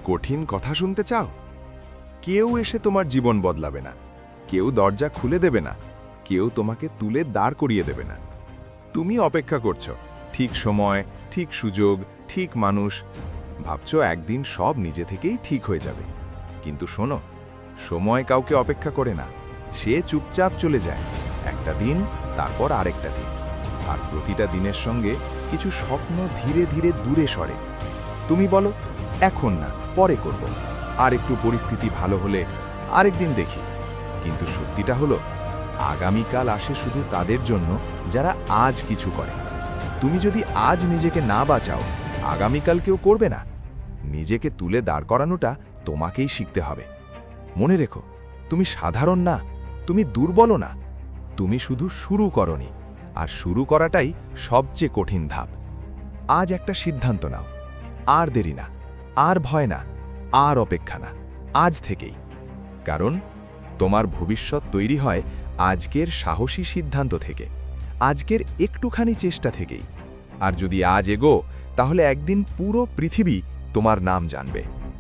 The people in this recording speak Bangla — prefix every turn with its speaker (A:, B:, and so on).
A: কঠিন কথা শুনতে চাও? কেউ এসে তোমার জীবন বদলাবে না, কেউ দরজা খুলে দেবে না, কেউ তোমাকে তুলে দাঁড় করিয়ে দেবে না। তুমি অপেক্ষা করছো, ঠিক সময়, ঠিক সুযোগ, ঠিক মানুষ। ভাবছো একদিন সব নিজে থেকেই ঠিক হয়ে যাবে। কিন্তু শোনো, সময় কাউকে অপেক্ষা করে না, সে চুপচাপ চলে যায়। একটা দিন, তারপর আরেকটা দিন, আর প্রতিটা দিনের সঙ্গে কিছু স্বপ্ন ধীরে ধীরে দূরে সরে। তুমি বলো, এখন না, পরে করব, আর একটু পরিস্থিতি ভালো হলে আরেকদিন দেখি। কিন্তু সত্যিটা হলো, আগামীকাল আসে শুধু তাদের জন্য যারা আজ কিছু করে। তুমি যদি আজ নিজেকে না বাঁচাও, আগামীকাল কেউ করবে না। নিজেকে তুলে দাঁড় করানোটা তোমাকেই শিখতে হবে। মনে রেখো, তুমি সাধারণ না, তুমি দুর্বলও না, তুমি শুধু শুরু করনি, আর শুরু করাটাই সবচেয়ে কঠিন ধাপ। আজ একটা সিদ্ধান্ত নাও, আর দেরি না, আর ভয় না, আর অপেক্ষা না, আজ থেকেই। কারণ তোমার ভবিষ্যৎ তৈরি হয় আজকের সাহসী সিদ্ধান্ত থেকে, আজকের একটুখানি চেষ্টা থেকেই। আর যদি আজ এগো, তাহলে একদিন পুরো পৃথিবী তোমার নাম জানবে।